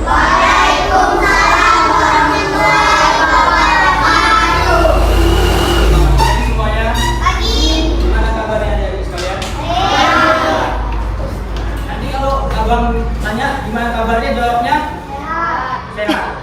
Waalaikumsalam warahmatullahi wabarakatuh. Selamat pagi semuanya. Pagi. Gimana kabarnya adik-adik sekalian? Sehat. Nanti kalau abang tanya gimana kabarnya, jawabnya Sehat. sehat.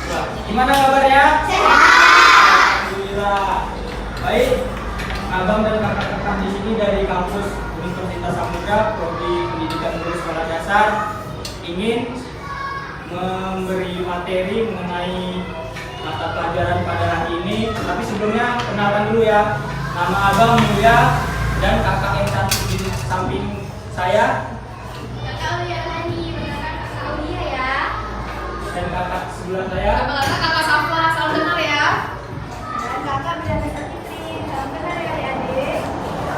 Coba, gimana kabarnya? Sehat. Alhamdulillah. Baik, abang dan kakak-kakak di sini dari kampus Universitas Samudra, Prodi Pendidikan Guru Sekolah Dasar, ingin memberi materi mengenai mata pelajaran pada hari ini. Tapi sebelumnya kenalan dulu ya. Nama abang Mulia dan kakak yang satu di samping saya Kakak Aulia Hani, beneran Kakak Aulia ya. dan kakak sebelah saya. Kakak Safa, salam kenal ya. Dan kakak Brenda Fitri, salam kenal ya adik-adik.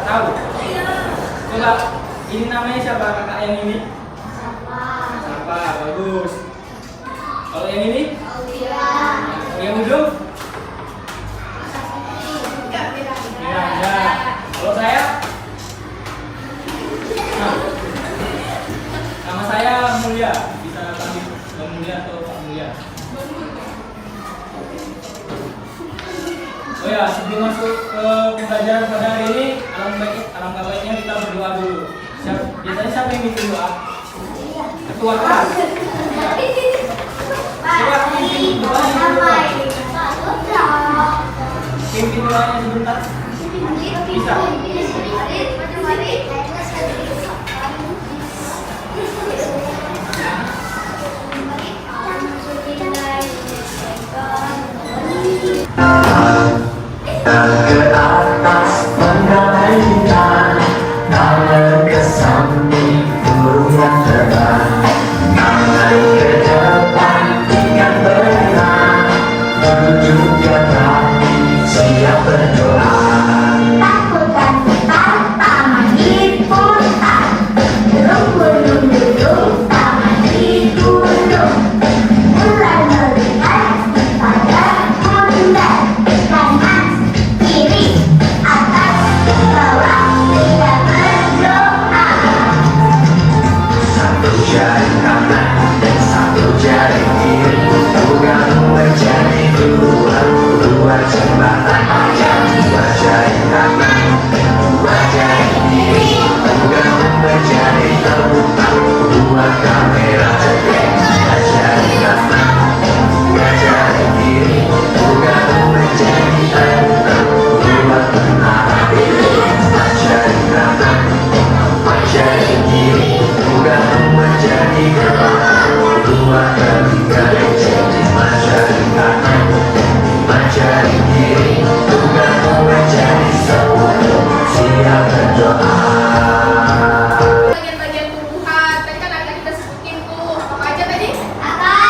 Tahu? Iya. Coba, ini namanya siapa kakak yang ini? Safa. Siapa? Bagus. Kalau yang ini? Aulia. Yang ujung? Kak Miranda. Kalau saya? Nah, nama saya Mulia. Bisa panggil Bang Mulia atau Pak Mulia. Oh ya, sebelum masuk ke pembelajaran pada hari ini, alangkah baiknya kita berdoa dulu. Biasanya siapa yang bikin doa? Ketua kelas. Coba pimpin doanya dulu. Pimpin doanya sebentar. Bisa. Ke atas menggalaikan, nalar ke samping burung yang terbang, nalar ke depan dengan bergerak, tunjukkan hati siap berdoa. Takutkan taman diputar, burung duduk taman digulung, mulai melihat pada bundar, kanan kiri atas bawah tidak berdoa. Satu jari kanan dan satu jari kiri, bukan menjadi dua jembatan panjang. Dua jari kanan dan dua jari kiri, bukan menjadi tempat buat kamera. Dua jari kanan dan dua jari kiri, bukan menjadi tempat buat menara. Dua jari kanan dan dua jari kiri, bukan menjadi tempat buat ketiga. Jadi jari kanan dan lima jari kiri, bukan menjadi sepuluh. Siap berdoa. Bagian-bagian tumbuhan tadi kan ada kita sebutin tuh apa aja tadi? Nah,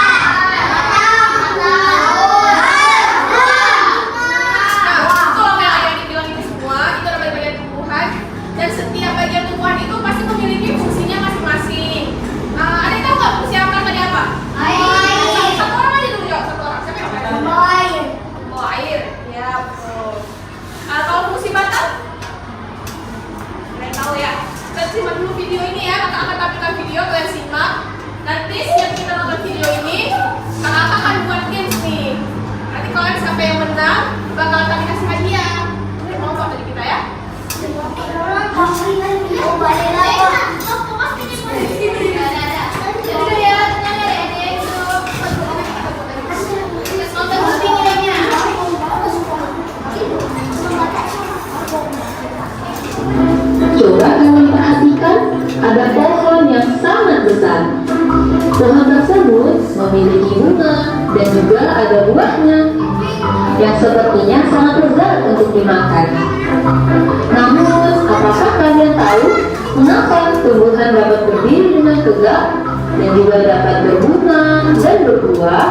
kalau yang dibilang itu semua itu adalah bagian tumbuhan dan setiap bagian tumbuhan itu pasti memiliki fungsinya masing-masing. Ada yang tahu nggak fungsi apa tadi apa? Satu orang aja dulu jawab, satu orang. Siapa yang akan? Membawa air. Ya betul. Kalau fungsi batang? Kalian tahu ya? Kita simak dulu video ini ya. Kakak akan tampilkan video, kalian simak. Nanti setiap kita nonton video ini, kakak akan buat games nih. Nanti kalian siapa yang menang, bakal kami kasih hadiah. Ini kelompok dari kita ya. Coba kalian perhatikan, ada pohon yang sangat besar. Pohon tersebut memiliki bunga dan juga ada buahnya yang sepertinya sangat lezat untuk dimakan. Namun, apakah kalian tahu mengapa tumbuhan dapat berdiri dengan tegak dan juga dapat berbunga dan berbuah?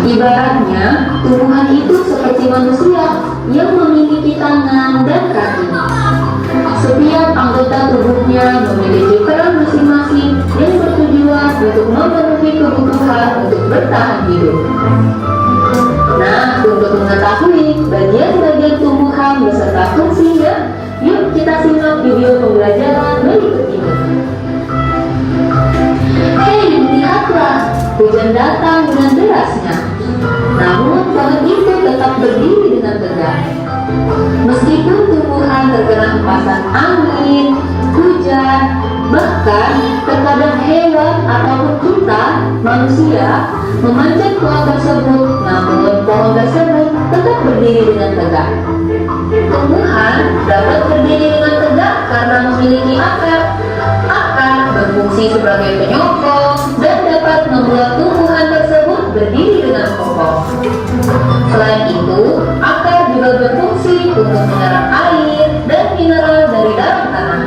Ibaratnya, tumbuhan itu seperti manusia yang memiliki tangan dan kaki. Setiap anggota tubuhnya memiliki peran masing-masing yang bertujuan untuk memenuhi kebutuhan untuk bertahan hidup. Nah, untuk mengetahui bagian-bagian tumbuhan beserta fungsinya, yuk kita simak video pembelajaran berikut ini. bertahan. Bahkan terkadang hewan ataupun kita, manusia, memanjat pohon tersebut, namun pohon tersebut tetap berdiri dengan tegak. Tumbuhan dapat berdiri dengan tegak karena memiliki akar. Akar berfungsi sebagai penyokong dan dapat membuat tumbuhan tersebut berdiri dengan kokoh. Selain itu, akar juga berfungsi untuk menyerap air dan mineral dari dalam tanah.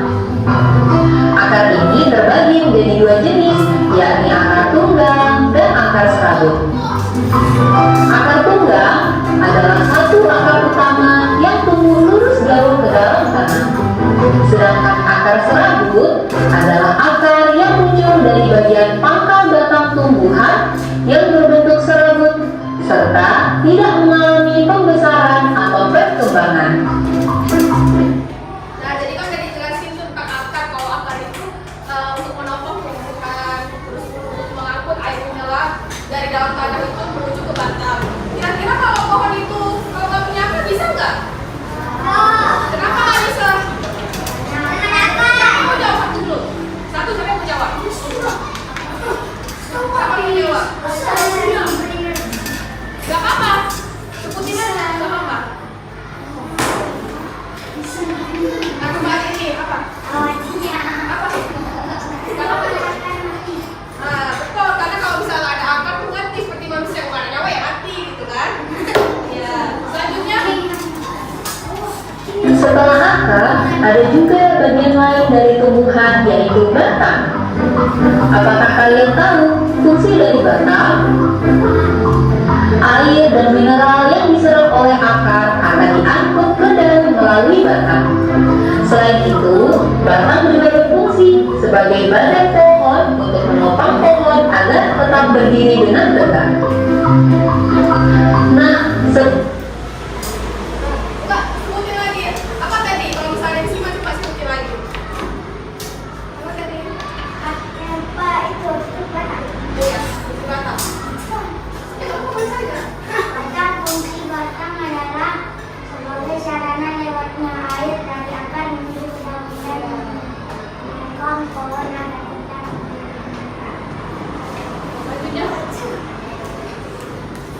Akar ini terbagi menjadi dua jenis, yakni akar tunggang dan akar serabut. Akar tunggang adalah satu akar utama yang tumbuh lurus gaul ke dalam tanah. Sedangkan akar serabut adalah akar yang muncul dari bagian pangkal batang tumbuhan yang berbentuk serabut serta tidak mengalami pembesaran atau perkembangan. Nah, jadi kan udah dijelasin tentang akar. Kalau akar itu untuk menopang tumbuhan, terus untuk mengangkut air mineral dari dalam tanah itu menuju ke batang. Kira-kira kalau pohon itu kalau nggak punya akar bisa nggak? Kenapa nggak bisa? Siapa mau jawab satu dulu? Satu siapa yang mau jawab? Siapa yang mau jawab? Gak apa-apa. Sebutin aja, gak apa-apa. Nah, kembali ini apa? Apa? Gak apa-apa. Nah, betul. Karena kalau misalnya ada akar tuh mati seperti manusia, bukan ada nyawa ya mati gitu kan? Ya. Selanjutnya. Setelah akar, ada juga bagian lain dari tumbuhan, yaitu batang. Apakah kalian tahu fungsi dari batang? Air dan mineral yang diserap oleh akar akan diangkut ke daun melalui batang. Selain itu, batang juga berfungsi sebagai badan pohon untuk menopang pohon agar tetap berdiri dengan tegak. Nah, Enggak, sebutin lagi ya. Apa tadi? Kalau misalnya disimak coba sebutin lagi. Apa tadi? Iya, fungsi batang. Ya, kamu saja. Fungsi batang adalah sebagai sarana lewatnya air dari akar menuju ke daun dan menopang pohon agar tetap Selanjutnya.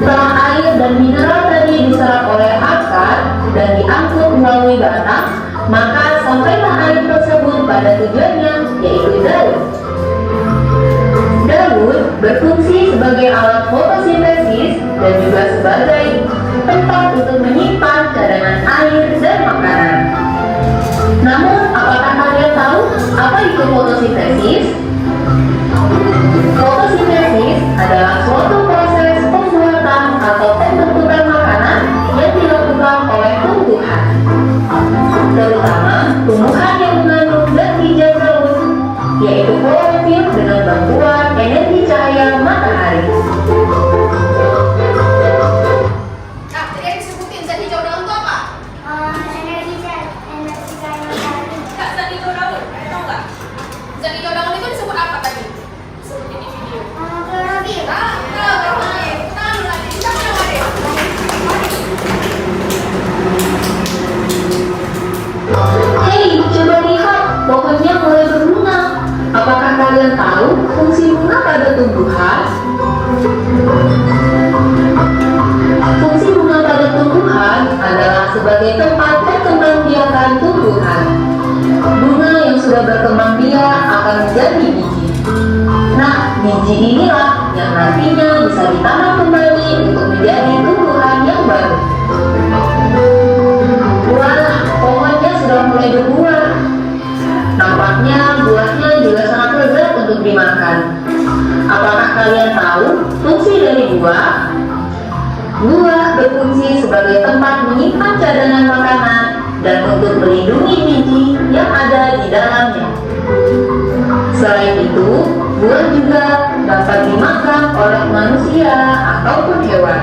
setelah air dan mineral tadi diserap oleh akar dan diangkut melalui batang, maka sampailah air tersebut pada tujuannya, yaitu daun. Daun berfungsi sebagai alat fotosintesis dan juga sebagai tempat untuk menyimpan cadangan air dan makanan. Namun, apakah kalian tahu apa itu fotosintesis? Fotosintesis adalah suatu proses pembuatan atau pembentukan makanan yang dilakukan oleh tumbuhan, terutama tumbuhan yang mengandung zat hijau daun, yaitu klorofil dengan bantuan energi cahaya matahari. Nah, tadi yang disebutin zat hijau daun itu apa? energi kayu tadi. Enggak, zat hijau daun. Kalian tahu nggak? Zat hijau daun itu disebut apa tadi? Sebutin di video. Klorofil. Ah, tahu. Tahu lagi. Siapa yang ada? Hei, coba lihat, pohonnya mulai berbunga. Apakah kalian tahu fungsi bunga pada tumbuhan? Fungsi bunga pada tumbuhan adalah sebagai tempat perkembangbiakan tumbuhan. Bunga yang sudah berkembang biak akan menjadi biji. Nah, biji inilah yang nantinya bisa ditanam kembali untuk menjadi tumbuhan yang baru. Wah, pohonnya sudah mulai berbuah. Nampaknya buahnya juga sangat lezat untuk dimakan. Apakah kalian tahu fungsi dari buah? Buah berfungsi sebagai tempat menyimpan cadangan makanan dan untuk melindungi biji yang ada di dalamnya. Selain itu, buah juga dapat dimakan oleh manusia ataupun hewan.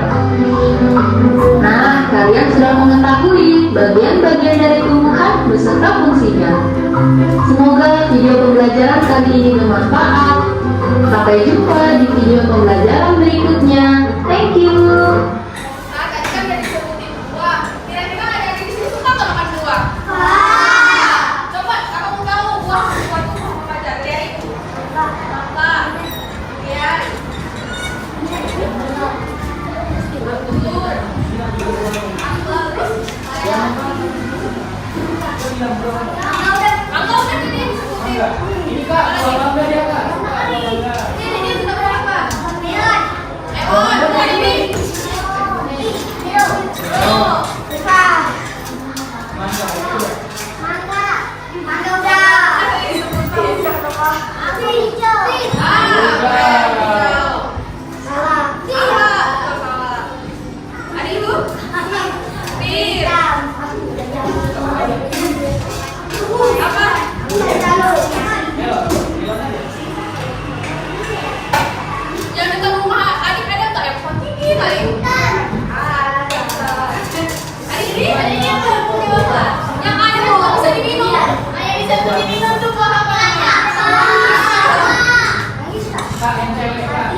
Nah, kalian sudah mengetahui bagian-bagian dari tumbuhan beserta fungsinya. Semoga video pembelajaran kali ini bermanfaat. Sampai jumpa di video pembelajaran berikutnya. Thank you. Nah, tadi kan udah disebutin buah. Kira-kira ada yang di sini suka nggak makan buah? Coba, kamu tahu buah itu Kak, dua bangga dia Kak. Ini sudah berapa? Bukan ini. Oh. Kak, yang cewek Kak.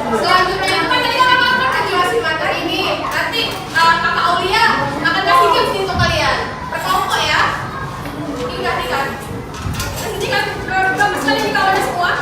Selanjutnya itu kan tadi kakak akan jelasin materi ini. Nanti kakak Aulia akan kasih tips untuk kalian. Berkelompok ya. Ingat. Nanti kan bagus sekali di kawannya semua.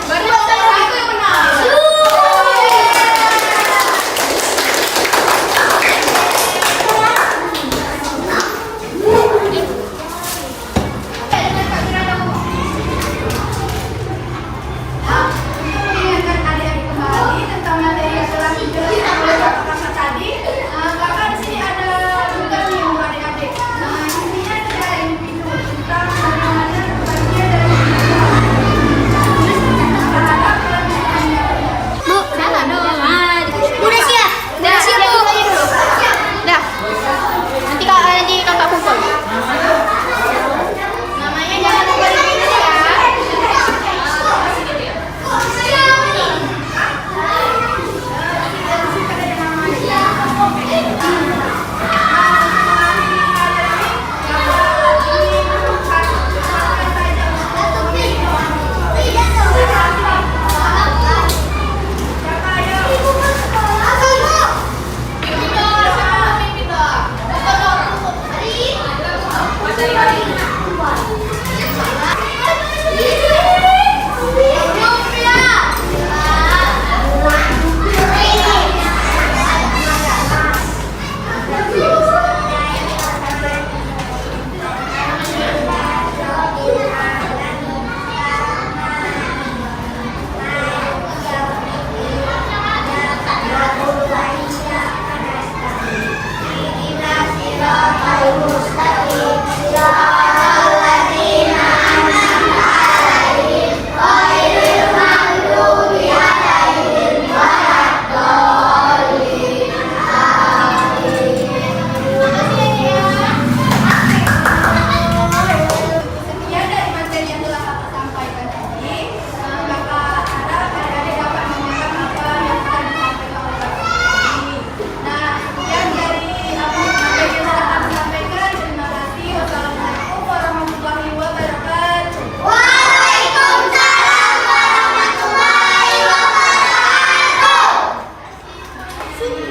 Baru yang satu yang benar. Sini.